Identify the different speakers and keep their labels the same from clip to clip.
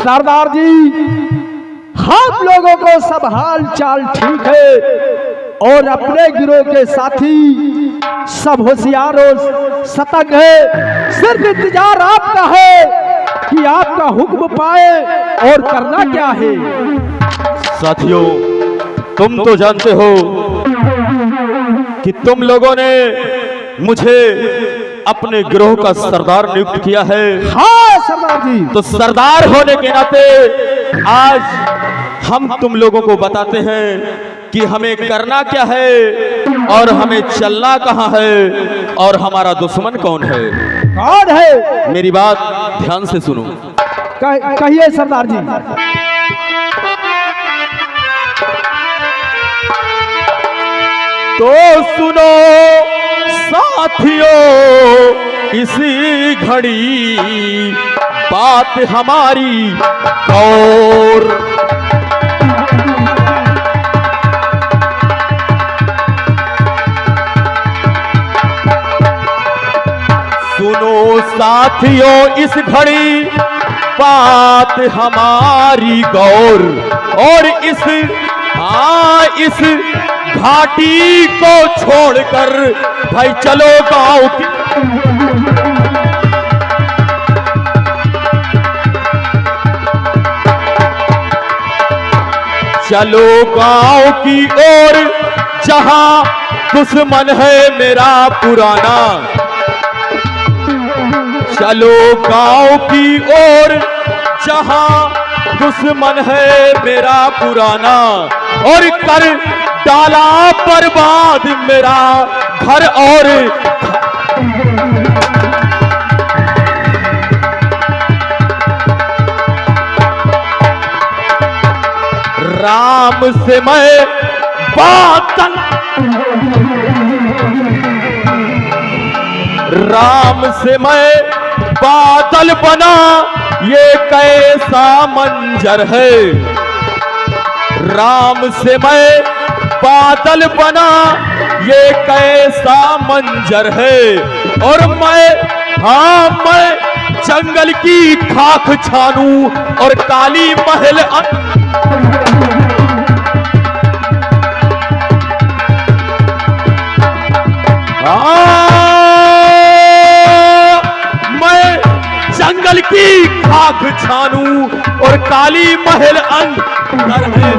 Speaker 1: सरदार जी, हम लोगों को सब हाल चाल ठीक है और अपने गिरोह के साथी सब होशियार और सतर्क है। सिर्फ इंतजार आपका है कि आपका हुक्म पाए और करना क्या है।
Speaker 2: साथियों, तुम तो जानते हो कि तुम लोगों ने मुझे अपने गिरोह का सरदार नियुक्त किया है।
Speaker 1: हाँ सरदार जी।
Speaker 2: तो सरदार होने के नाते आज हम तुम लोगों को बताते हैं कि हमें करना क्या है और हमें चलना कहाँ है और हमारा दुश्मन कौन है।
Speaker 1: कौन है?
Speaker 2: मेरी बात ध्यान से सुनो।
Speaker 1: कहिए सरदार जी।
Speaker 2: तो सुनो साथियों, इसी घड़ी बात हमारी और सुनो साथियों, इस घड़ी बात हमारी गौर और इस घाटी को छोड़कर भाई चलो गांव की चलो गांव की ओर जहां दुश्मन है मेरा पुराना। चलो गांव की ओर जहां दुश्मन है मेरा पुराना और कर डाला बर्बाद मेरा घर और राम से मैं बादल बना, ये कैसा मंजर है। राम से मैं बादल बना, ये कैसा मंजर है। और मैं जंगल की खाक छानू और काली महल मैं जंगल की खाक छानू और काली महल अंदर है।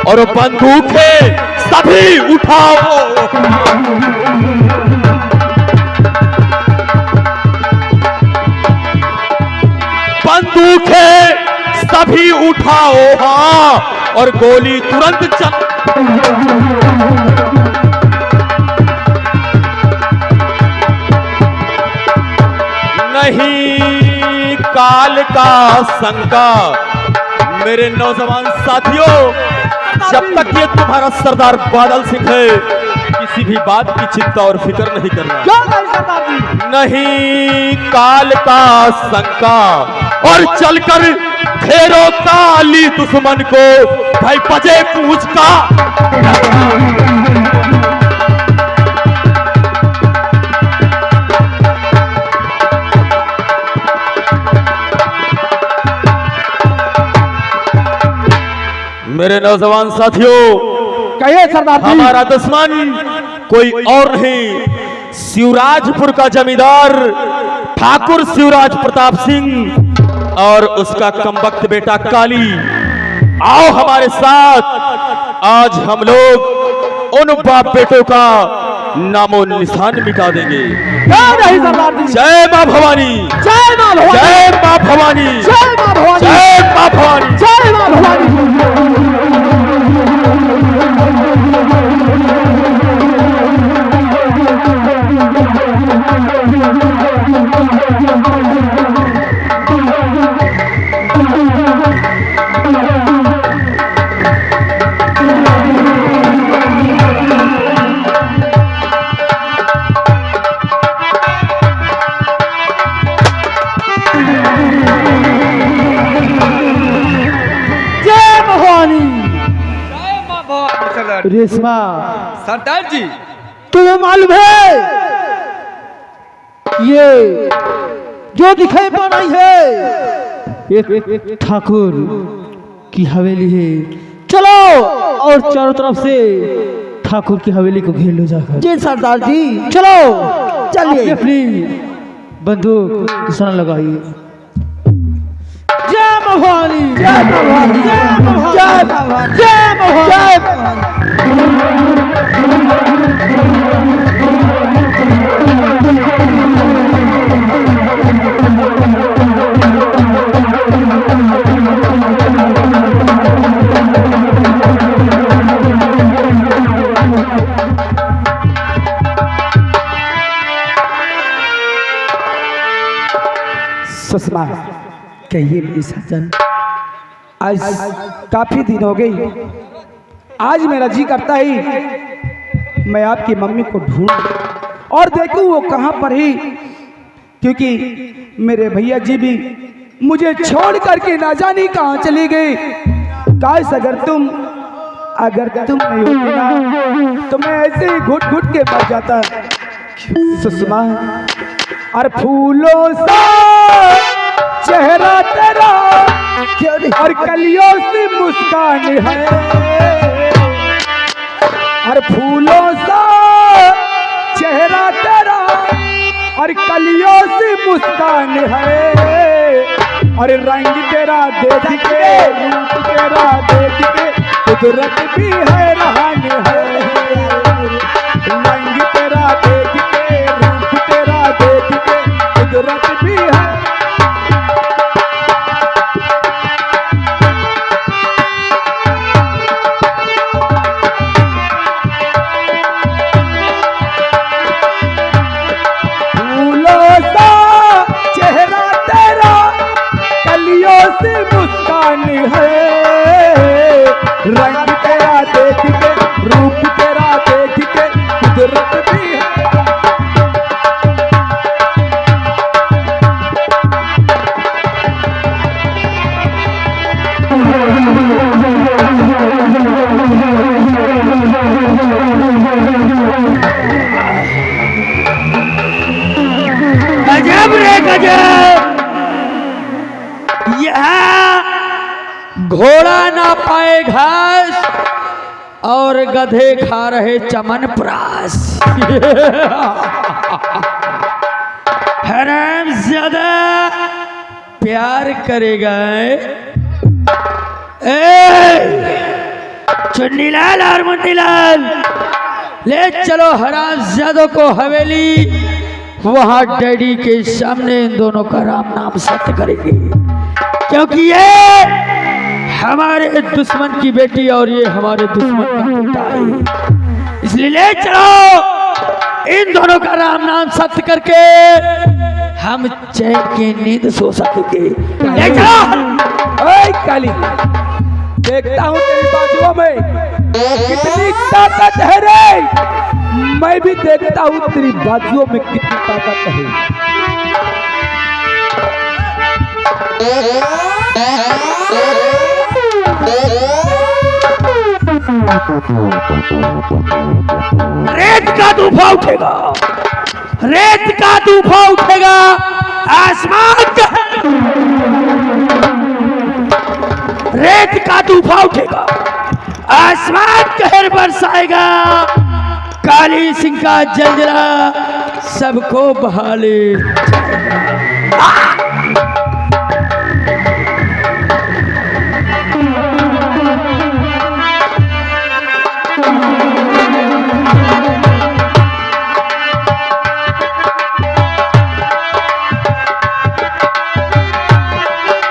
Speaker 2: और बंदूकें सभी उठाओ, बंदूकें सभी उठाओ। हाँ, और गोली तुरंत चल। नहीं काल का शंका मेरे नौजवान साथियों, जब तक ये तुम्हारा सरदार बादल सिंह है, किसी भी बात की चिंता और फिक्र नहीं करना। नहीं काल का शंका और चलकर घेरो काली दुश्मन को भाई बजे पूछ का। मेरे नौजवान साथियों,
Speaker 1: कहिए सरदार जी।
Speaker 2: हमारा दुश्मन कोई और नहीं, शिवराजपुर का जमींदार ठाकुर शिवराज प्रताप सिंह और उसका कमबख्त बेटा काली। आओ हमारे साथ, आज हम लोग उन बाप बेटों का नामो निशान मिटा देंगे।
Speaker 1: नहीं सरदार जी।
Speaker 2: जय मां भवानी,
Speaker 1: जय मां भवानी,
Speaker 2: जय मां भवानी,
Speaker 1: जय मां भवानी,
Speaker 2: जय मां भवानी,
Speaker 1: जय मां भवानी।
Speaker 3: सरदार
Speaker 1: रेशमा,
Speaker 3: सरदार जी,
Speaker 1: तुम्हें मालूम है ये जो दिखाई पड़ रही है एक ठाकुर की हवेली है। चलो और चारों तरफ से ठाकुर की हवेली को घेर लो जाकर।
Speaker 3: जी सरदार जी,
Speaker 1: चलो
Speaker 3: चलिए।
Speaker 1: अपनी बंदूक निशाना लगाइए। जय भवानी,
Speaker 3: जय भवानी,
Speaker 1: जय भवानी,
Speaker 3: जय भवानी,
Speaker 1: जय भवानी,
Speaker 3: जय भवानी। सुषमा, कहिए मेरी सज्जन, आज काफी दिन हो गई। आज मेरा जी करता ही मैं आपकी मम्मी को ढूंढ और देखूं वो कहाँ पर ही, क्योंकि मेरे भैया जी भी मुझे छोड़ करके ना जाने कहाँ चली गई। काश अगर तुम नहीं होती ना तो मैं ऐसे ही घुट घुट के मर जाता। सुषमा, और फूलों सा चेहरा तेरा और कलियों से मुस्कान है, और फूलों सा चेहरा तेरा और कलियों से मुस्कान है, और रंग तेरा देख के रूप तेरा देख के कुदरत भी हैरान है। रंग तेरा देख के रूप तेरा देख के कुदरत भी है। फूलों सा चेहरा तेरा कलियों से मुस्कान है, रंग तेरा देख के रूप तेरा देख के कुदरत भी है।
Speaker 2: गजब रे गजब, यहाँ घोड़ा ना पाए घास और गधे खा रहे चमन प्रास। हराम ज्यादा प्यार करेगा। चुन्नीलाल और मुन्नीलाल, ले चलो हराम ज्यादा को हवेली, वहां डैडी के सामने इन दोनों का राम नाम सत्य करेंगे, क्योंकि ये हमारे दुश्मन की बेटी और ये हमारे दुश्मन का बेटा है। इसलिए ले चलो इन दोनों का राम नाम सत्य करके हम चैन की नींद सो सकेंगे। ले चलो।
Speaker 3: ओए काली, देखता हूँ तेरी बाजुओं में कितनी ताकत है रे। मैं भी देखता हूँ तेरी बाजुओं में कितनी ताकत है।
Speaker 2: रेत का तूफान उठेगा, रेत का तूफान उठेगा, आसमान का रेत का तूफान उठेगा, आसमान कहर बरसाएगा, काली सिंह का जलजला सबको बहा ले।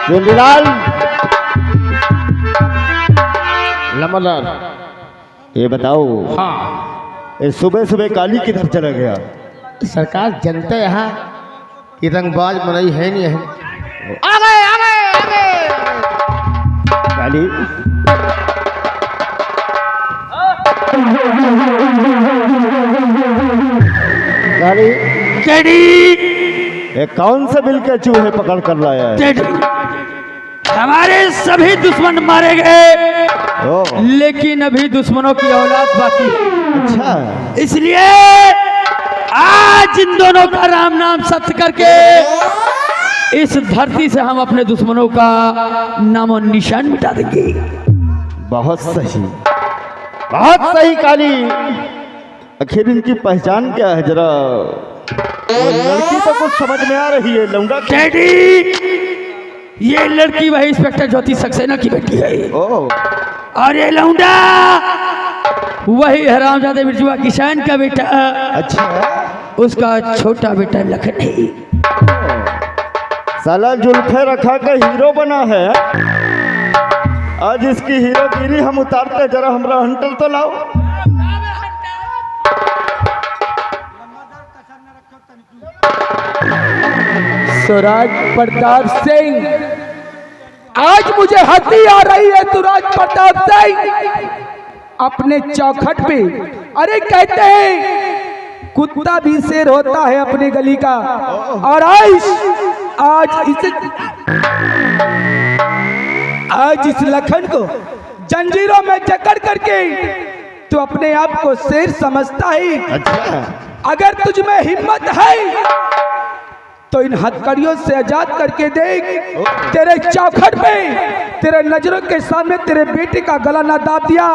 Speaker 4: चुन्नीलाल, लमनलाल, ये बताओ,
Speaker 5: हाँ
Speaker 4: ये सुबह सुबह काली किधर चला गया?
Speaker 5: सरकार, जनता यहाँ की रंगबाज मनई है नहीं है।
Speaker 4: काली, काली,
Speaker 2: डैडी,
Speaker 4: ये कौन से बिल के चूहे पकड़ कर लाया है?
Speaker 2: डैडी, हमारे सभी दुश्मन मारे गए,
Speaker 4: ओ,
Speaker 2: लेकिन अभी दुश्मनों की औलाद बाकी है।
Speaker 4: अच्छा,
Speaker 2: इसलिए आज
Speaker 3: आज इन दोनों का राम नाम सत्य करके इस धरती से हम अपने दुश्मनों का नामो निशान मिटा देंगे।
Speaker 4: बहुत सही, बहुत सही काली। आखिर इनकी पहचान क्या है जरा? वो लड़की तो कुछ समझ में आ रही है, लौंडा
Speaker 3: डैडी, ये लड़की वही इंस्पेक्टर ज्योति सक्सेना की बेटी है।
Speaker 4: ओह,
Speaker 3: और ये लौंडा वही हरामजादे बिरजुआ किसान का बेटा,
Speaker 4: अच्छा
Speaker 3: उसका छोटा बेटा लखन है।
Speaker 4: साला जुल्फे रखा के हीरो बना है। आज इसकी हीरोगिरी हम उतारते, जरा हमरा हंटल तो लाओ।
Speaker 1: स्वराज प्रताप सिंह, आज मुझे हंसी आ रही है। स्वराज प्रताप सिंह अपने चौखट पे, अरे कहते हैं कुत्ता भी शेर होता है अपने गली का, और आज इस लखन को जंजीरों में जकड़ करके तू अपने आप को शेर समझता है।
Speaker 4: अच्छा,
Speaker 1: अगर तुझ में हिम्मत है तो इन हथकड़ियों से आजाद करके देख। तेरे चौखट पे, तेरे नजरों के सामने तेरे बेटे का गला ना दाब दिया।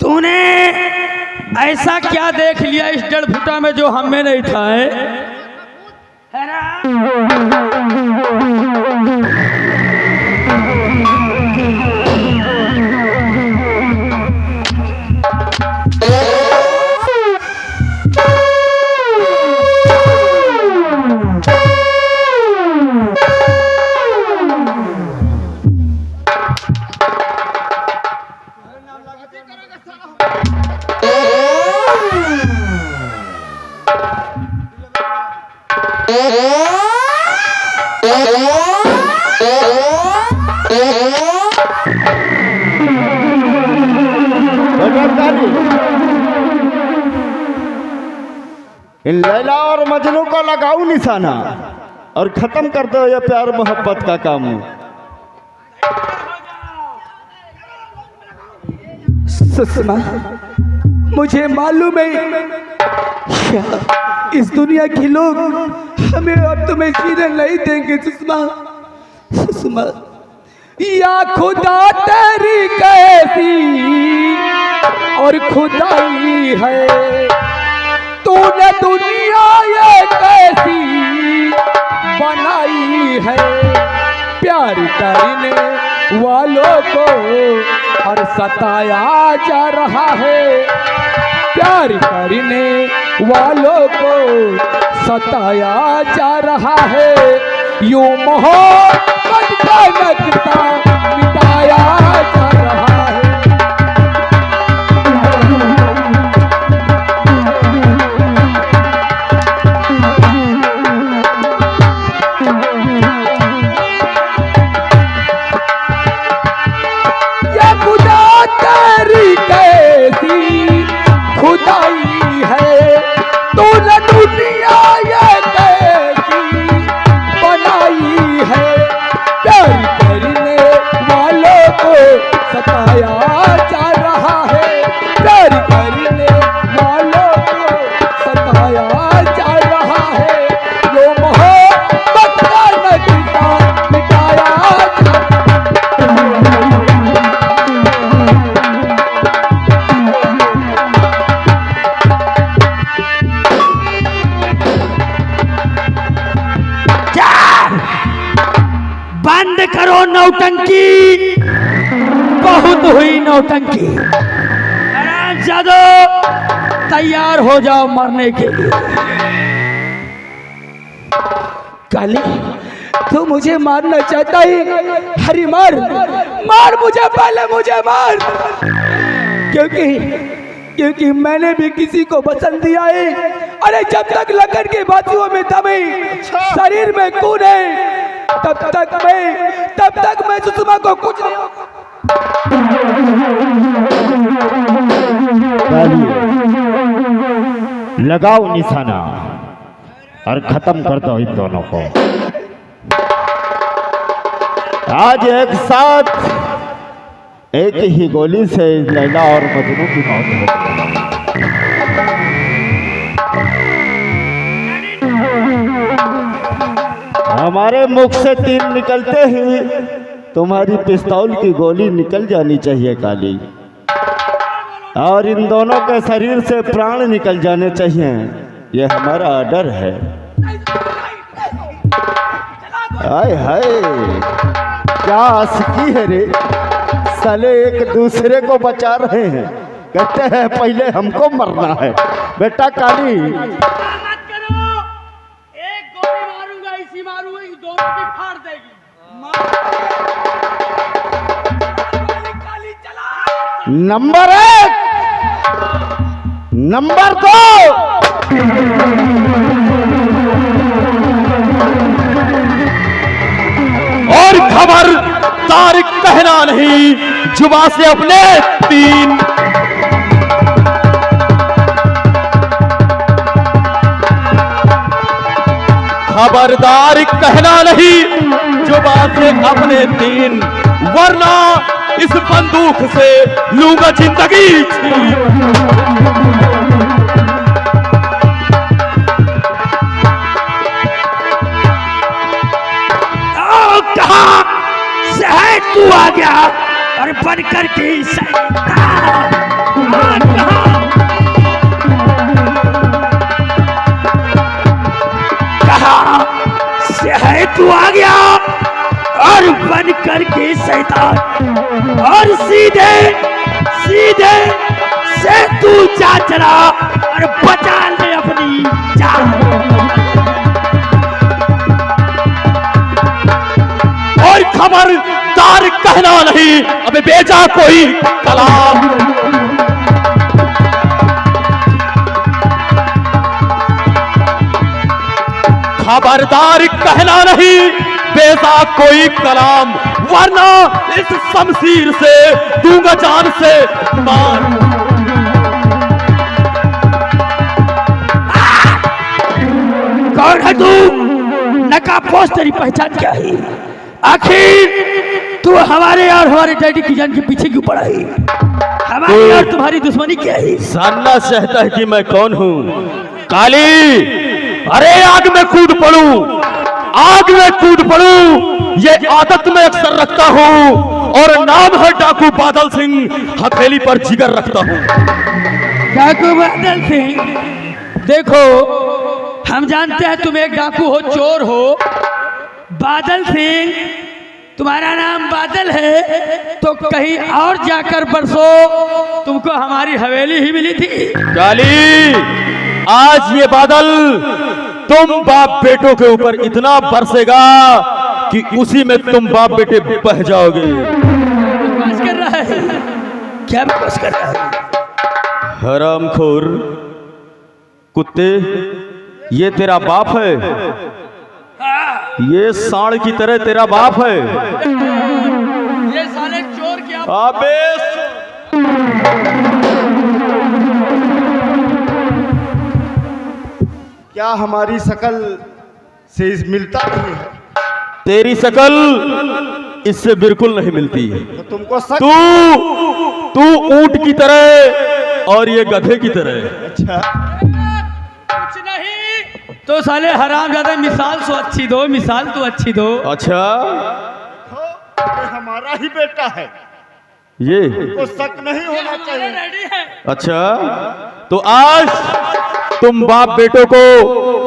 Speaker 3: तूने ऐसा क्या देख लिया इस 1.5 फुटा में जो हमें नहीं था? है ना?
Speaker 4: इन लैला और मजनू को लगाओ निशाना और खत्म कर दो ये प्यार मोहब्बत का काम।
Speaker 1: सुषमा, मुझे मालूम है इस दुनिया के लोग हमें और तुम्हें जीने नहीं देंगे। सुषमा, या खुदा तेरी कैसी और खुदाई है, तूने दुनिया ये कैसी बनाई है। प्यार करने वालों को और सताया जा रहा है, प्यार करने वालों को सताया जा रहा है। यूं मोहब्बत का नक्शा मिटाया जा रहा है। ये खुदा तेरी कैसी खुदाई है, तूने दुनिया ये कैसी बनाई है। प्यार करने वालों को सताया जा रहा है, प्यार करने वालों को सताया जा रहा है। जो मोहब्बत का नक्शा मिटाया जा बंद करो नौटंकी, बहुत हुई नौटंकी। जादो तैयार हो जाओ मरने के लिए। काली, तू मुझे मारना चाहता है? हरी मार, मार मुझे, पहले मुझे मार, क्योंकि मैंने भी किसी को पसंद दिया है। अरे जब तक लकड़ के बाजुओं में दम है, शरीर में खून है, तब तक मैं सुषमा को कुछ नहीं
Speaker 4: लगाओ निशाना और खत्म कर दो इन दोनों को। आज एक साथ एक ही गोली से लैला और मजनू की मौत हो गई। हमारे मुख से तीर निकलते ही तुम्हारी पिस्तौल की गोली निकल जानी चाहिए काली, और इन दोनों के शरीर से प्राण निकल जाने चाहिए। ये हमारा ऑर्डर है। हाय हाय, क्या आशिकी है रे, साले एक दूसरे को बचा रहे हैं। कहते हैं पहले हमको मरना है। बेटा काली,
Speaker 6: मत करो, एक गोली मारूंगा, इसी मारूंगा, ये दोनों की फाड़ देगी। काली चला।
Speaker 4: Number 1, number 2।
Speaker 2: और खबर तारिक कहना नहीं, जुबा से अपने 3। खबरदार कहना नहीं, जुबा से अपने 3, वरना इस बंदूक से लूंगा जिंदगी छीन।
Speaker 1: कहाँ से है तू आ गया और बन कर के कहाँ से है तू आ गया और बन कर के शैतान, और सीधे सीधे से तू जा चला और बचा ले अपनी जान।
Speaker 2: और खबरदार कहना नहीं, अबे बेजा कोई कलाम। खबरदार कहना नहीं, बेजा कोई कलाम, वरना इस शमशीर से दूंगा जान से मार।
Speaker 1: कौन है तू? नकाबपोश, तेरी पहचान क्या है? आखिर तू हमारे और हमारे डैडी की जान के पीछे क्यों पड़ा है? हमारी और तुम्हारी दुश्मनी क्या है?
Speaker 2: जानना चाहता है कि मैं कौन हूँ? काली, अरे आग में कूद पड़ूं, आग में कूद पड़ूं, ये आदत में अक्सर रखता हूँ। और नाम है डाकू बादल सिंह, हथेली पर जिगर रखता हूँ।
Speaker 1: डाकू बादल सिंह, देखो हम जानते हैं तुम एक डाकू हो, चोर हो। बादल सिंह, तुम्हारा नाम बादल है तो कहीं और जाकर बरसो तुमको हमारी हवेली ही मिली थी।
Speaker 2: काली, आज ये बादल तुम बाप बेटों के ऊपर इतना बरसेगा कि उसी में तुम बाप बेटे बह जाओगे।
Speaker 1: बकवास कर रहा है, क्या बकवास कर रहा है?
Speaker 2: हरामखोर कुत्ते, ये तेरा बाप है? ये सांड की तरह तेरा बाप है?
Speaker 6: ये साले चोर क्या?
Speaker 2: अबे
Speaker 4: क्या हमारी शकल से इस मिलता नहीं है?
Speaker 2: तेरी शकल इससे बिल्कुल नहीं मिलती है।
Speaker 4: तो तुमको शक?
Speaker 2: तू ऊंट की तरह और ये गधे की तरह।
Speaker 4: अच्छा,
Speaker 6: कुछ नहीं।
Speaker 1: तो साले हराम ज्यादा मिसाल तो अच्छी दो, मिसाल तो अच्छी दो।
Speaker 2: अच्छा,
Speaker 4: ये हमारा ही बेटा है,
Speaker 2: ये
Speaker 4: तो शक नहीं होना चाहिए।
Speaker 6: रेडी है।
Speaker 2: अच्छा, तो आज तुम बाप बेटों को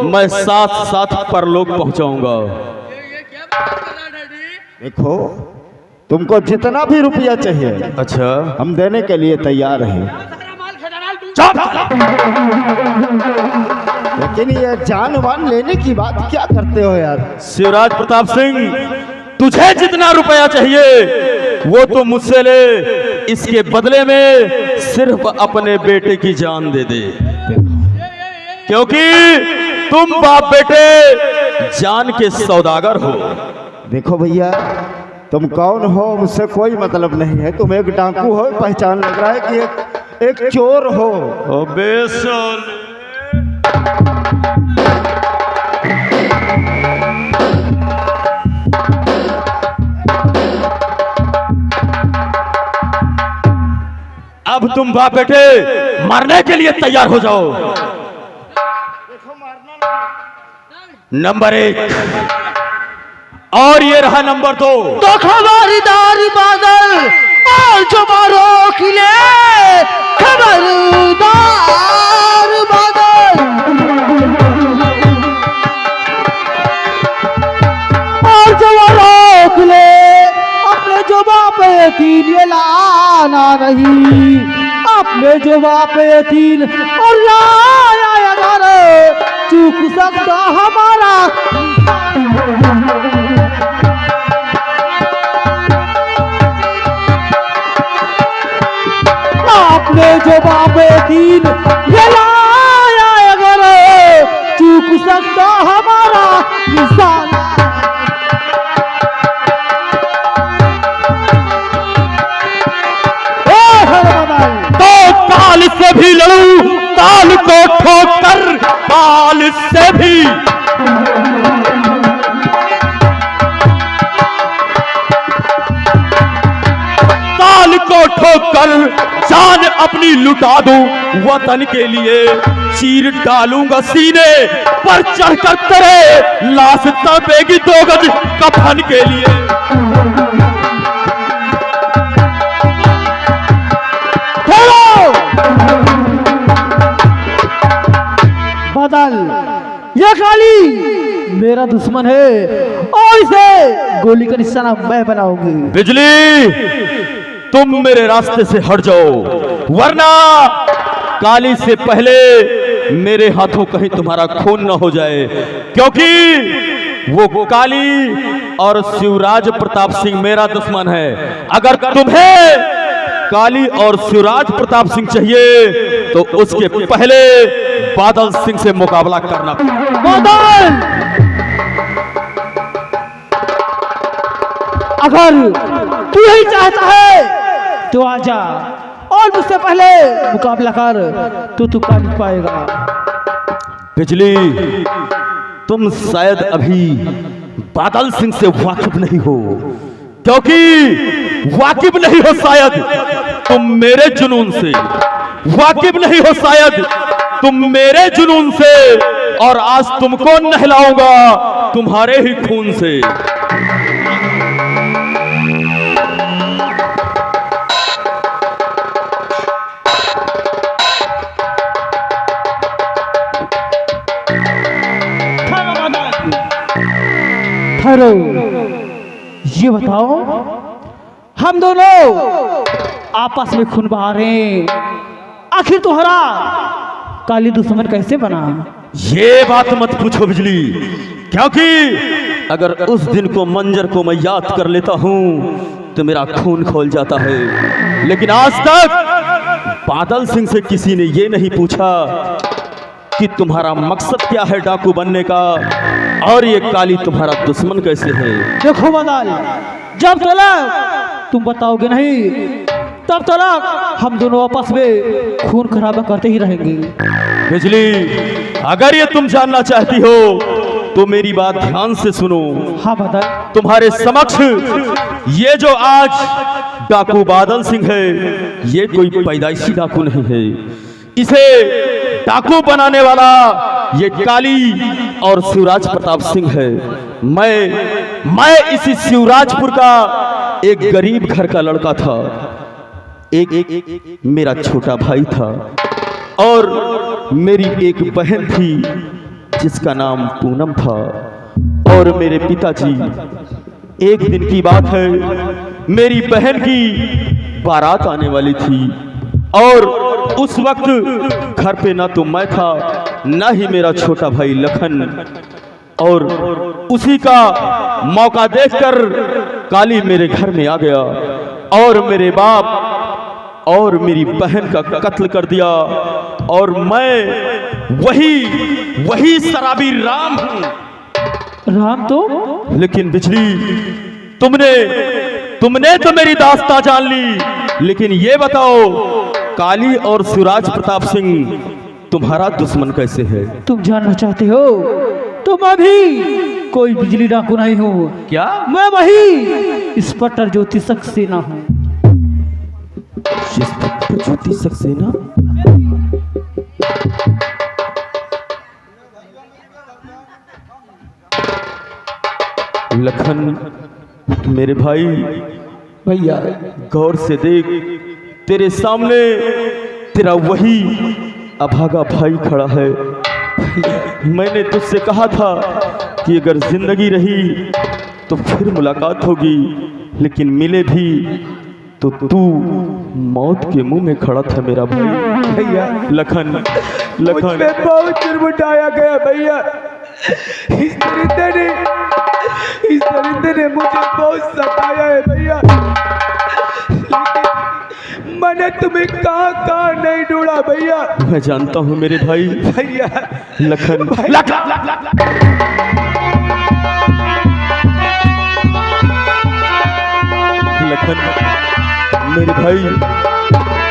Speaker 2: मैं साथ साथ परलोक पहुंचाऊंगा।
Speaker 6: ये क्या बात कर रहा है डैडी?
Speaker 4: देखो, तुमको जितना भी रुपया चाहिए
Speaker 2: अच्छा,
Speaker 4: हम देने के लिए तैयार हैं,
Speaker 6: सारा माल खजाना तू।
Speaker 4: लेकिन ये जान वान लेने की बात क्या करते हो यार?
Speaker 2: शिवराज प्रताप सिंह, तुझे जितना रुपया चाहिए वो तो मुझसे ले, इसके बदले में सिर्फ अपने बेटे की जान दे दे, क्योंकि तुम बाप बेटे जान के सौदागर हो।
Speaker 4: देखो भैया, तुम कौन हो मुझसे कोई मतलब नहीं है। तुम एक डाकू हो, पहचान लग रहा है कि एक चोर हो।
Speaker 2: अबे साले, अब तुम बाप बेटे मरने के लिए तैयार हो जाओ। नंबर 1 और ये रहा नंबर 2।
Speaker 3: तो खबरदार बादल और जो मारो किले, खबरदार बादल और जो मारो किले, अपने जो बाप यतीम ये लाना नहीं, अपने जो बाप यतीम और लाया अगर चूक सकता हमारा। आपने जो बाबे दीन ये लाया अगर चूक सकता हमारा निशाना।
Speaker 2: तो काल से भी लड़ू, ताल को ठोकर काल से भी। ताल को ठोकर जान अपनी लुटा दूं वतन के लिए, चीर डालूंगा सीने पर चढ़कर तेरे, लाश तड़पेगी 2 गज कफन के लिए।
Speaker 3: बादल ये काली मेरा दुश्मन है और इसे गोली का निशाना मैं बनाऊंगी।
Speaker 2: बिजली तुम मेरे रास्ते से हट जाओ, वरना काली से पहले मेरे हाथों कहीं तुम्हारा खून न हो जाए, क्योंकि वो काली और शिवराज प्रताप सिंह मेरा दुश्मन है। अगर तुम्हें काली और शिवराज प्रताप सिंह चाहिए तो उसके पहले बादल सिंह से मुकाबला करना।
Speaker 3: बादल अगर तू ही चाहता है तो आजा और मुझसे पहले मुकाबला कर, तू काट पाएगा।
Speaker 2: बिजली तुम शायद अभी बादल सिंह से वाकिफ नहीं हो, क्योंकि वाकिफ नहीं हो शायद तुम मेरे जुनून से, वाकिफ नहीं हो शायद तुम मेरे जुनून से, और आज तुमको नहलाऊंगा तुम्हारे ही खून से।
Speaker 3: ठहरो, ये बताओ हम दोनों आपस में खून बहा रहे हैं, आखिर तुम्हारा काली दुश्मन कैसे बना?
Speaker 2: ये बात मत पूछो बिजली, क्योंकि अगर उस दिन को मंजर को मैं याद कर लेता हूं तो मेरा खून खोल जाता है, लेकिन आज तक बादल सिंह से किसी ने ये नहीं पूछा कि तुम्हारा मकसद क्या है डाकू बनने का, और ये काली तुम्हारा दुश्मन कैसे है।
Speaker 3: देखो बादल, जब तक तुम बताओगे नहीं तब तक हम दोनों आपस में खून खराबा करते ही रहेंगे।
Speaker 2: बिजली अगर ये तुम जानना चाहती हो तो मेरी बात ध्यान से सुनो।
Speaker 3: हाँ बादल।
Speaker 2: तुम्हारे समक्ष ये जो आज डाकू बादल सिंह है, ये कोई पैदाइशी डाकू नहीं है, इसे डाकू बनाने वाला ये काली और शिवराज प्रताप सिंह है। मैं इसी शिवराजपुर का एक गरीब घर का लड़का था, एक मेरा छोटा भाई था, और मेरी एक बहन थी जिसका नाम पूनम था, और मेरे पिताजी, एक दिन की बात है, मेरी बहन की बारात आने वाली थी, और उस वक्त घर पे ना तो मैं था ना ही मेरा छोटा भाई लखन, और उसी का मौका देखकर काली मेरे घर में आ गया और मेरे बाप और मेरी बहन का कत्ल कर दिया, और मैं वही शराबी राम हूं।
Speaker 3: राम तो?
Speaker 2: लेकिन बिजली तुमने तो मेरी दास्तां जान ली, लेकिन ये बताओ काली और शिवराज प्रताप सिंह तुम्हारा दुश्मन कैसे है?
Speaker 3: तुम जानना चाहते हो तो मैं भी कोई बिजली डाकू नहीं हूँ।
Speaker 2: क्या?
Speaker 3: मैं वही इंस्पेक्टर ज्योतिषक सेना हूँ।
Speaker 2: शक्ति सक्सेना। लखन मेरे भाई,
Speaker 3: भैया
Speaker 2: गौर से देख, तेरे सामने तेरा वही अभागा भाई खड़ा है। मैंने तुझसे कहा था कि अगर जिंदगी रही तो फिर मुलाकात होगी, लेकिन मिले भी तो तू मौत के मुंह में खड़ा था मेरा भाई।
Speaker 3: भैया
Speaker 2: लखन,
Speaker 3: मुझ
Speaker 2: लखन
Speaker 3: पे बहुत चिरमुटाया गया भैया। इस दरिंदे ने मुझे बहुत सताया है भैया, लेकिन मैंने तुम्हें कहाँ कहाँ नहीं ढूंढा भैया।
Speaker 2: मैं जानता हूँ मेरे भाई।
Speaker 3: भैया
Speaker 2: लखन, लखन मेरे भाई,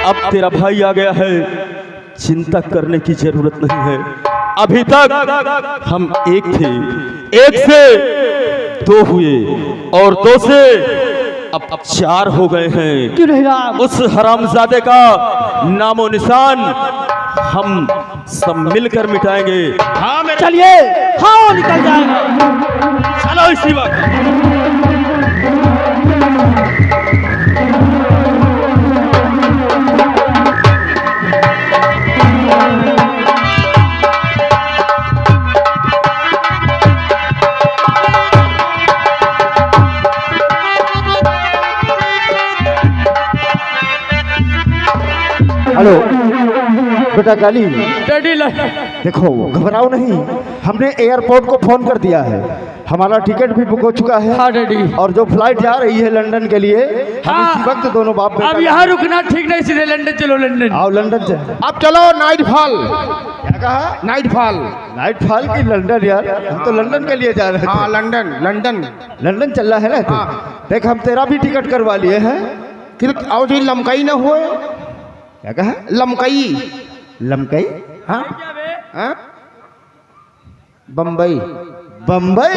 Speaker 2: अब तेरा भाई आ गया है, चिंता करने की जरूरत नहीं है। अभी तक हम एक थे, एक से दो हुए और दो से अब 4 हो गए हैं।
Speaker 3: क्यों नहीं राम?
Speaker 2: उस हरामजादे का नामो निशान हम सब मिलकर मिटाएंगे। हाँ मेरे,
Speaker 3: चलिए हाँ निकल जाएगा।
Speaker 2: चलो इसी वक्त।
Speaker 4: हेलो बेटा काली,
Speaker 6: डैडी
Speaker 4: देखो घबराओ नहीं, हमने एयरपोर्ट को फोन कर दिया है, हमारा टिकट भी बुक हो चुका है।
Speaker 6: हाँ डैडी,
Speaker 4: और जो फ्लाइट जा रही है लंदन के लिए, हम
Speaker 6: हाँ।
Speaker 4: इसी वक्त दोनों बाप बेटा
Speaker 6: अब यहाँ रुकना ठीक नहीं, सीधे लंदन चलो। लंदन
Speaker 4: आओ लंदन से।
Speaker 5: अब चलो नाइट फॉल।
Speaker 4: क्या कहा?
Speaker 5: Night fall.
Speaker 4: नाइट फॉल की लंदन? यार हम तो लंदन के लिए जा रहे
Speaker 5: हाँ
Speaker 4: थे।
Speaker 5: London London.
Speaker 4: लंदन चल रहा है ना तू?
Speaker 5: हाँ।
Speaker 4: देख हम तेरा भी टिकट करवा लिए हैं।
Speaker 5: फिर और जी लमकई न हुए।
Speaker 4: क्या कहा?
Speaker 5: लमकई।
Speaker 4: लमकई?
Speaker 5: हाँ हाँ बम्बई।
Speaker 4: बम्बई?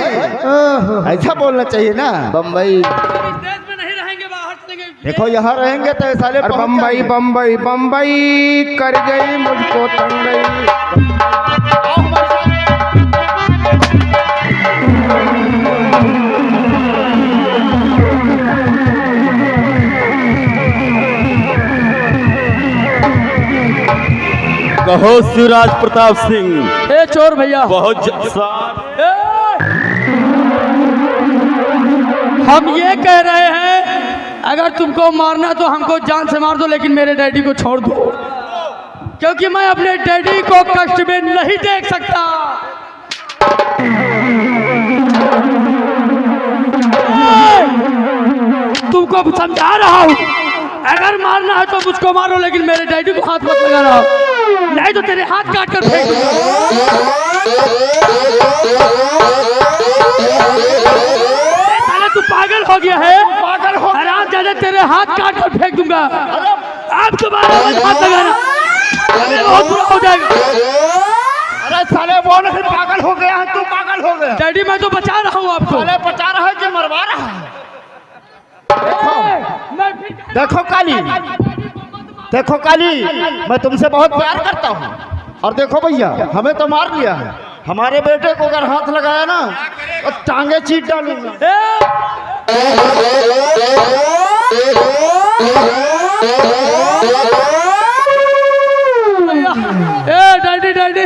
Speaker 4: ऐसा बोलना चाहिए ना।
Speaker 5: बम्बई।
Speaker 6: इस देश में नहीं रहेंगे, बाहर चलेंगे।
Speaker 4: देखो यहाँ रहेंगे तो साले
Speaker 5: और
Speaker 4: पहुंच
Speaker 5: बम्बई
Speaker 4: जाएंगे।
Speaker 5: बम्बई बम्बई कर गई मुझको तंगई।
Speaker 2: कहो शिवराज प्रताप सिंह।
Speaker 6: ए चोर भैया,
Speaker 2: बहुत
Speaker 6: हम ये कह रहे हैं अगर तुमको मारना तो हमको जान से मार दो, लेकिन मेरे डैडी को छोड़ दो, क्योंकि मैं अपने डैडी को कष्ट में नहीं देख सकता। तुमको समझा रहा हूँ, अगर मारना है तो मुझको मारो, लेकिन मेरे डैडी को हाथ मत लगा रहा, नहीं तो तेरे हाथ काट कर फेंक दूंगा। तू पागल हो गया है? पागल हो? हराम ज्यादा, तेरे हाथ काट कर फेंक दूंगा। अब तुम्हारा हाथ लगाना, बहुत बुरा हो जाएगा।
Speaker 5: अरे साले वो नहीं पागल हो गया है, तू पागल हो गया।
Speaker 6: डैडी मैं तो बचा रहा हूँ आपको।
Speaker 5: साले बचा रहा है कि मरवा रहा है?
Speaker 4: देखो काली, देखो काली, मैं तुमसे बहुत प्यार करता हूँ। और देखो भैया, हमें तो मार लिया है, हमारे बेटे को अगर हाथ लगाया ना तो टांगे चीट डालूंगा।
Speaker 6: ए डैडी डैडी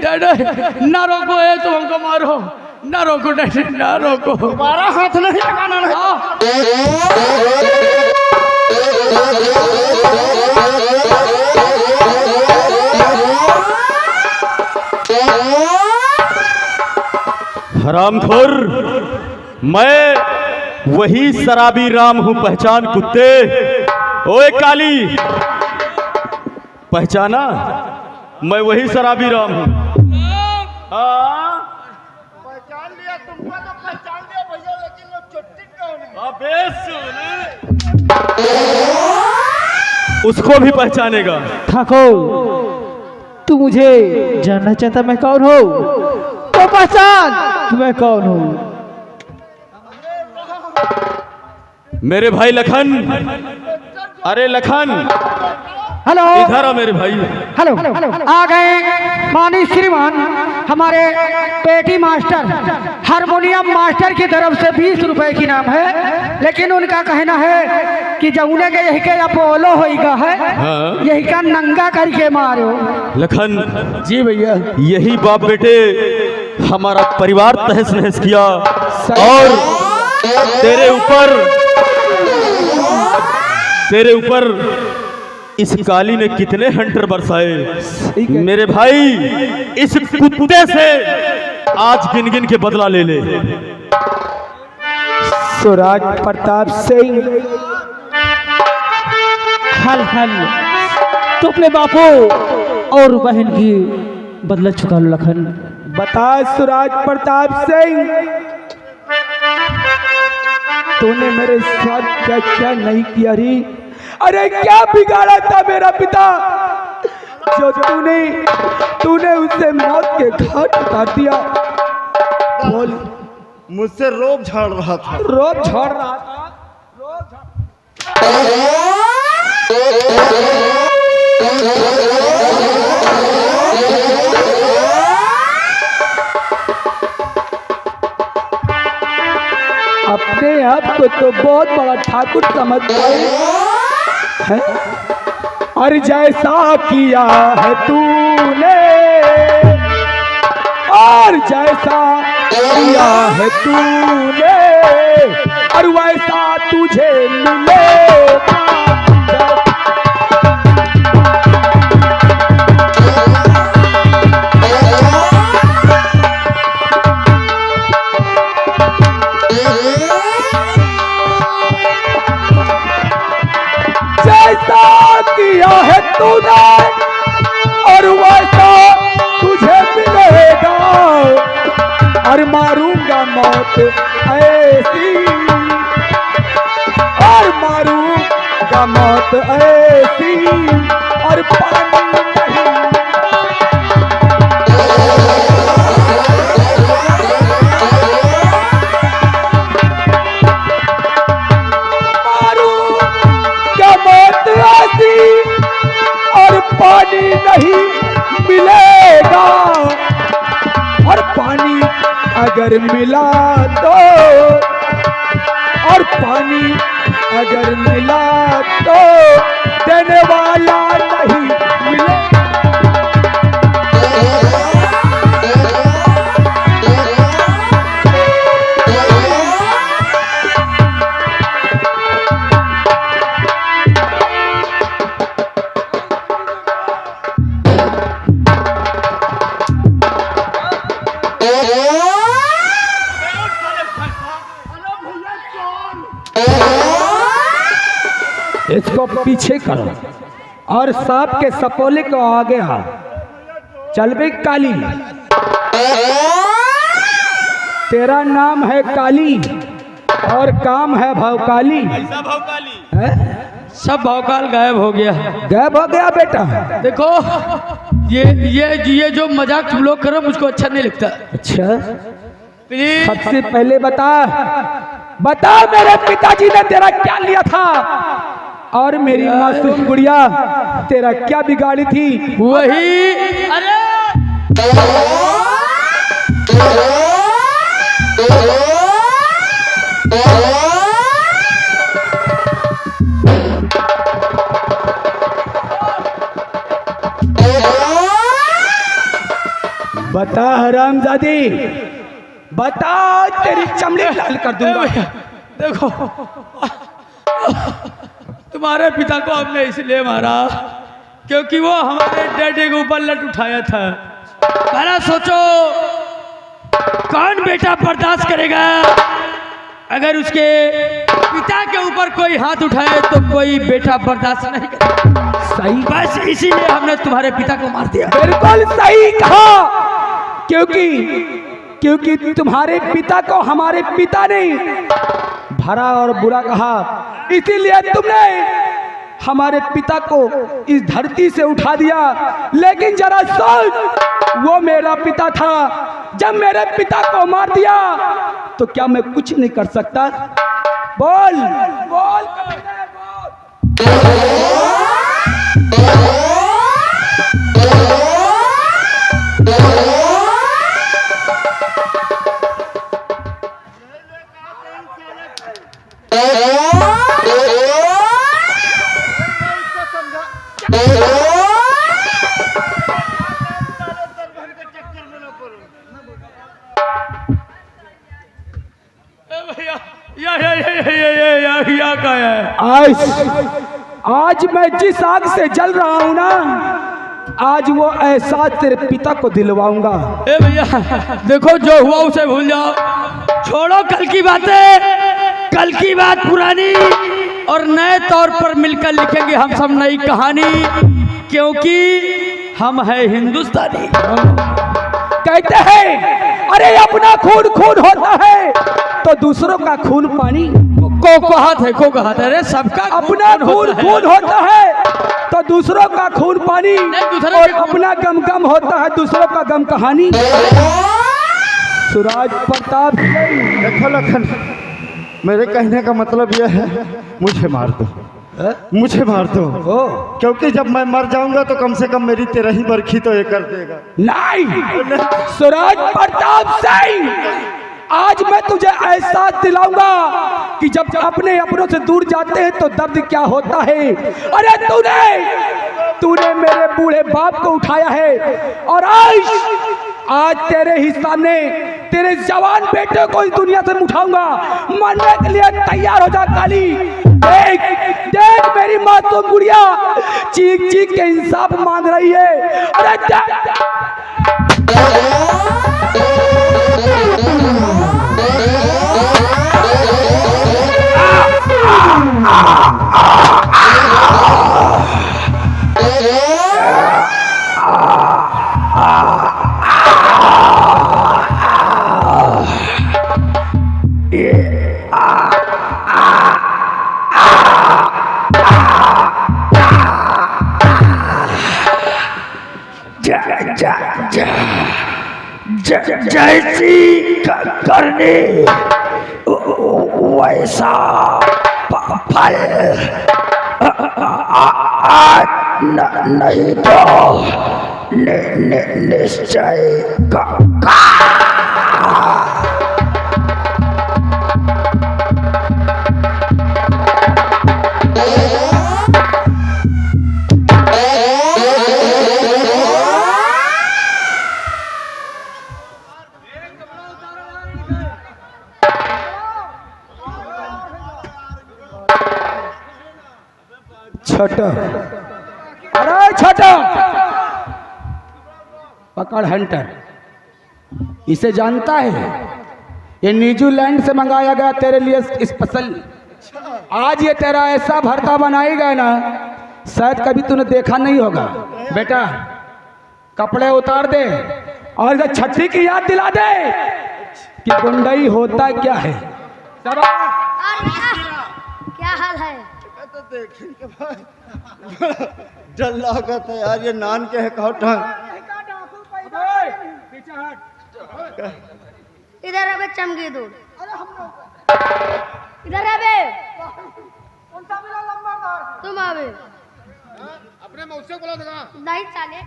Speaker 6: डैडी ना रोको, ए तुम हमको मारो, ना रोको डैडी, ना रोको।
Speaker 5: दोबारा हाथ नहीं लगाना नहीं।
Speaker 2: हरामखोर, मैं वही शराबी राम हूं, पहचान कुत्ते। ओए काली, पहचाना? मैं वही शराबी राम हूं।
Speaker 5: पहचान लिया तुमको तो पहचान लिया भैया, लेकिन वो चुट्टी कौन है?
Speaker 2: अबे सुन, उसको भी पहचानेगा।
Speaker 3: ठाकुर, तू मुझे जानना चाहता मैं कौन हूँ तो पहचान कि मैं कौन हूँ।
Speaker 2: मेरे भाई लखन, अरे लखन,
Speaker 3: हेलो
Speaker 2: इधर आ मेरे भाई।
Speaker 3: हेलो आ गए मानी श्रीमान हमारे पेटी मास्टर हारमोनियम मास्टर की तरफ से 20 रुपए की नाम है, लेकिन उनका कहना है कि जमुने के यही के अपोलो होइगा है, यही का नंगा करके मारो।
Speaker 2: लखन
Speaker 3: जी भैया,
Speaker 2: यही बाप बेटे हमारा परिवार तहस नहस किया और तेरे ऊपर इस काली ने कितने हंटर बरसाए। मेरे भाई इस कुत्ते से आज गिन गिन के बदला ले ले।
Speaker 3: स्वराज प्रताप सिंह
Speaker 6: हल हल तो अपने बापू और बहन की बदला चुका लो लखन।
Speaker 3: बता स्वराज प्रताप सिंह, तूने मेरे साथ क्या क्या नहीं किया री? अरे क्या बिगाड़ा था मेरा पिता जो तूने उसे मौत के घाट उतार दिया? बोल।
Speaker 4: मुझसे रोब झाड़ रहा था।
Speaker 3: रोब झाड़ रहा था? अपने आप को तो बहुत बड़ा ठाकुर समझता है, और जैसा किया है तूने, और जैसा किया है तूने, और वैसा तुझे मिलेगा। जैसा किया है तूने और वैसा तुझे मिलेगा, और मारूंगा मौत ऐसी, और मारूंगा मौत ऐसी, और पानी नहीं। और पानी नहीं मिलेगा, और पानी अगर मिला तो, और पानी अगर मिला तो देने वाला नहीं मिलेगा। इसको पीछे करो और सांप के सपोले को आगे आओ। चल बे काली, तेरा नाम है काली और काम है भवकाली।
Speaker 6: सब भौकाल गायब हो गया।
Speaker 3: गायब हो गया बेटा।
Speaker 6: देखो ये जो मजाक तुम लोग करो मुझको अच्छा नहीं लगता।
Speaker 3: अच्छा,
Speaker 6: प्लीज
Speaker 3: सबसे पहले बता मेरे पिताजी ने तेरा क्या लिया था, और मेरी मासूम गुड़िया तेरा क्या बिगाड़ी थी?
Speaker 6: वही। अरे
Speaker 3: बता हरामजादी, बता, तेरी चमड़ी लाल कर दूंगा।
Speaker 6: देखो तुम्हारे पिता को हमने इसलिए मारा क्योंकि वो हमारे डैडी के ऊपर लट उठाया था। पहला सोचो कौन बेटा बर्दाश्त करेगा अगर उसके पिता के ऊपर कोई हाथ उठाए तो कोई बेटा बर्दाश्त नहीं करेगा।
Speaker 3: सही,
Speaker 6: बस इसीलिए हमने तुम्हारे पिता को मार दिया।
Speaker 3: बिल्कुल सही कहा, क्योंकि तुम्हारे पिता को हमारे पिता ने भरा और बुरा कहा, इसीलिए तुमने हमारे पिता को इस धरती से उठा दिया। लेकिन जरा सोच, वो मेरा पिता था, जब मेरे पिता को मार दिया तो क्या मैं कुछ नहीं कर सकता? बोल बोल, बोल।
Speaker 6: भैया या क्या है?
Speaker 3: आज मैं जिस आग से जल रहा हूं ना, आज वो एहसास तेरे पिता को दिलवाऊंगा।
Speaker 6: ए भैया देखो, जो हुआ उसे भूल जाओ, छोड़ो कल की बातें, कल की बात पुरानी, और नए तौर पर मिलकर लिखेंगे हम सब नई कहानी, क्योंकि हम है हिंदुस्तानी।
Speaker 3: कहते हैं अरे अपना खून खून होता है तो दूसरों का खून पानी।
Speaker 6: को कहा था अरे सबका
Speaker 3: अपना खून खून होता है तो दूसरों का खून पानी, और अपना गम गम होता है दूसरों का गम कहानी। सूरज प्रताप सिंह।
Speaker 4: देखो लखन, मेरे कहने का मतलब यह है, मुझे मार दो, मुझे मार दो, क्योंकि जब मैं मर जाऊंगा तो कम से कम मेरी 13 बरखी तो ये कर देगा।
Speaker 3: नहीं सूरज प्रताप सिंह, आज मैं तुझे एहसास दिलाऊंगा कि जब अपने अपनों से दूर जाते हैं तो दर्द क्या होता है। अरे तूने मेरे बूढ़े बाप को उठाया है, और आज तेरे ही सामने तेरे जवान बेटे को इस दुनिया से उठाऊंगा। मरने के लिए तैयार हो जा काली। देख मेरी मासूम गुड़िया चीख चीख के इंसाफ मांग रही है। अरे जैसी करने वैसा फल, नहीं तो निश्चय का। छोटा, अरे छोटा, पकड़ हंटर, इसे जानता है? ये न्यूजीलैंड से मंगाया गया तेरे लिए स्पेशल। आज ये तेरा ऐसा भरता बनाएगा ना, शायद कभी तूने देखा नहीं होगा। बेटा कपड़े उतार दे और इसे छठी की याद दिला दे कि गुंडई होता क्या है।
Speaker 7: क्या हाल है?
Speaker 4: तो देखें के बाद डर लागत है यार, ये नान के है कौटा।
Speaker 7: इधर है बे चमकी दूर, इधर है बे, तुम आवे
Speaker 5: अपने मौसे को लगा
Speaker 7: नहीं चाले।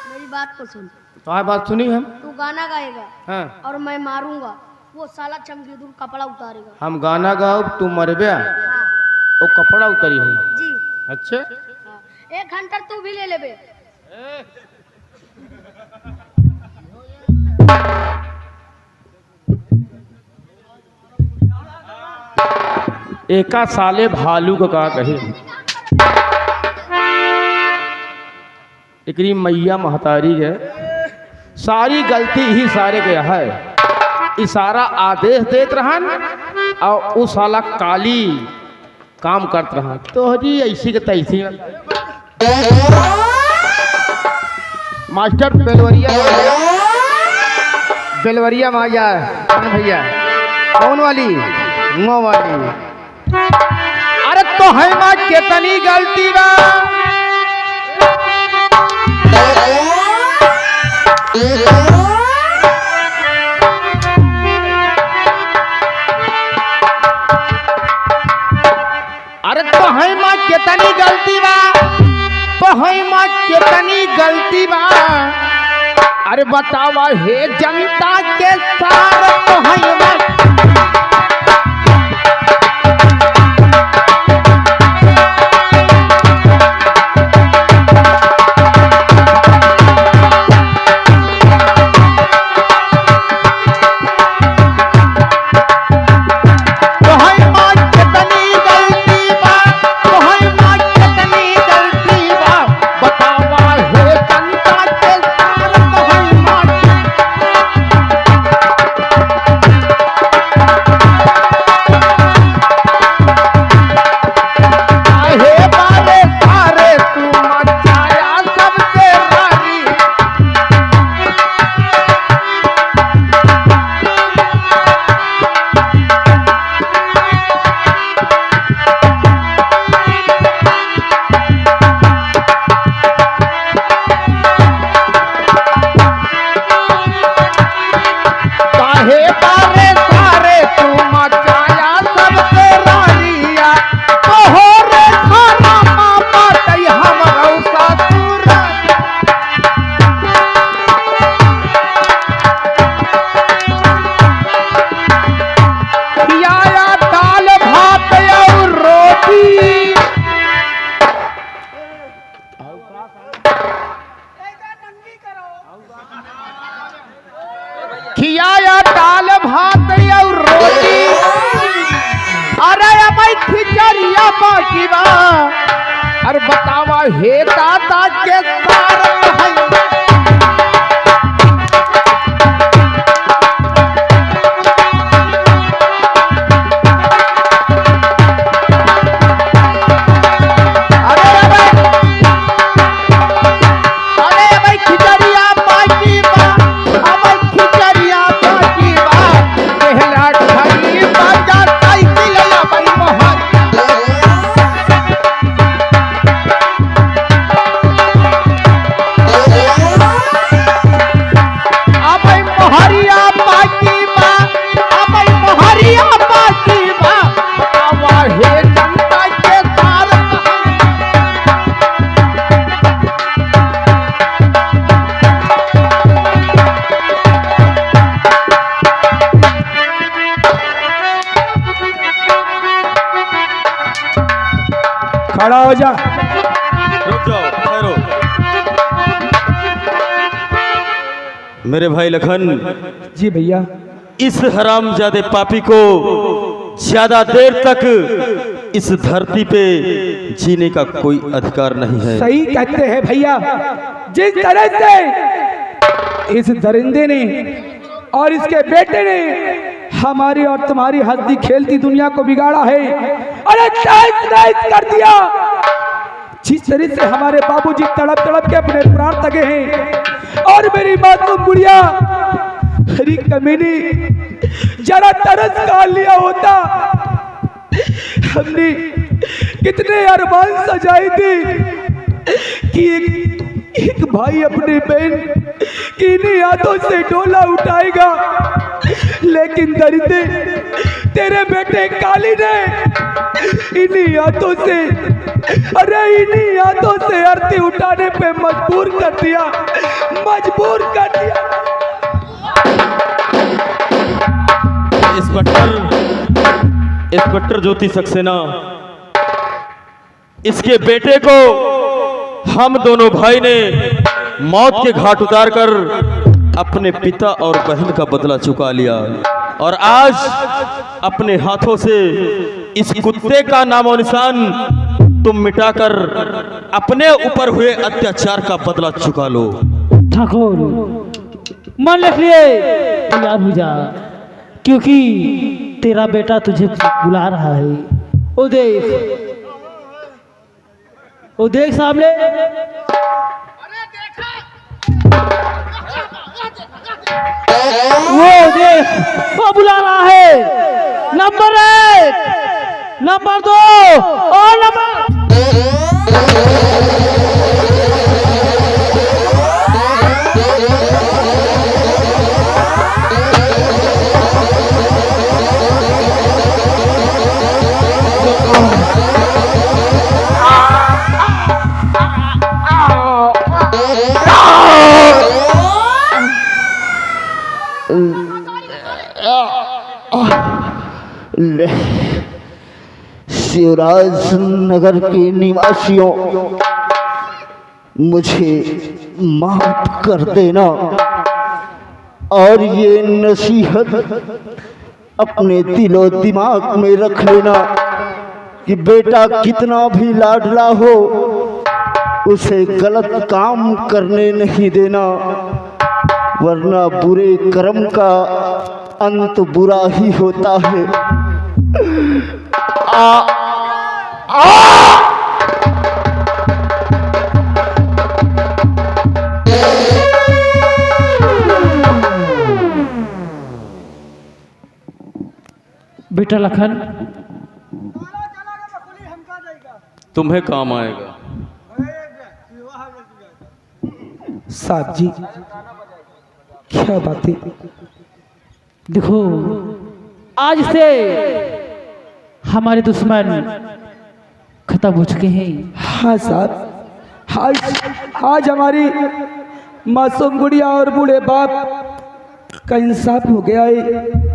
Speaker 7: मेरी बात को सुन।
Speaker 5: तुम्हारी बात सुनी हम।
Speaker 7: तू गाना गाएगा
Speaker 5: हाँ।
Speaker 7: और मैं मारूंगा, वो साला चमकी दूर कपड़ा उतारेगा।
Speaker 5: हम गाना गाओ, तू मरबे,
Speaker 7: हाँ।
Speaker 5: वो कपड़ा उतरी है।
Speaker 7: जी
Speaker 5: अच्छा
Speaker 7: हाँ। 1 घंटा तू भी ले लेबे।
Speaker 5: एका साले भालू को का कहे, एकरी मैया महतारी है, सारी गलती ही सारे के है। इशारा आदेश देत रहन और वो साला काली काम करत रहन, तोहरी ऐसी के तैसी। मास्टर बेलवरिया माया कौन भैया, कौन वाली? नो वाली। अरे तो है माँ कितनी गलती बा, अरे तो है माँ कितनी गलती बा, तो है माँ कितनी गलती बा। अरे बतावा हे जनता के सार तो है माँ
Speaker 3: हे दादा के कारण है।
Speaker 1: खड़ा हो जा।
Speaker 2: रुक जाओ, ठहरो। मेरे भाई लखन,
Speaker 1: जी भैया।
Speaker 2: इस हरामजादे पापी को ज्यादा देर तक इस धरती पे जीने का कोई अधिकार नहीं है।
Speaker 3: सही कहते हैं भैया। जिस तरह से इस दरिंदे ने और इसके बेटे ने हमारी और तुम्हारी हंसती खेलती दुनिया को बिगाड़ा है, अरे तहस नहस कर दिया। जिस तरह से हमारे बाबूजी तड़प तड़प के अपने प्राण तगे हैं और मेरी मासूम गुड़िया, अरे कमीनी, जरा तरस खा लिया होता। हमने कितने अरमान सजाए थे कि एक भाई अपने बहन की इन्हीं हाथों से डोला उठाएगा, लेकिन दरिंदे तेरे बेटे काली ने इन्हीं हाथों से, अरे इन्हीं हाथों से आरती उठाने पे मजबूर कर दिया, मजबूर कर दिया।
Speaker 2: इंस्पेक्टर ज्योति सक्सेना, इसके बेटे को हम दोनों भाई ने मौत के घाट उतारकर अपने पिता और बहन का बदला चुका लिया, और आज अपने हाथों से इस कुत्ते का नामो निशान तुम मिटाकर अपने ऊपर हुए अत्याचार का बदला चुका लो।
Speaker 8: ठाकुर, मन रख लिए तैयार हो जा, क्योंकि तेरा बेटा तुझे बुला रहा है। ओ देख सामने। वो देख, वो बुला रहा है। नंबर 1, नंबर 2 और नंबर
Speaker 4: शिवराज नगर के निवासियों, मुझे माफ कर देना और ये नसीहत अपने दिलो दिमाग में रख लेना कि बेटा कितना भी लाडला हो, उसे गलत काम करने नहीं देना, वरना बुरे कर्म का अंत बुरा ही होता है।
Speaker 8: बेटा लखन,
Speaker 2: तुम्हें काम आएगा।
Speaker 3: साहब जी, क्या बात है?
Speaker 8: देखो, आज से हमारे दुश्मन खत्म हो चुके हैं।
Speaker 3: हाँ साहब, आज हमारी मासूम गुड़िया और बूढ़े बाप का इंसाफ हो गया है।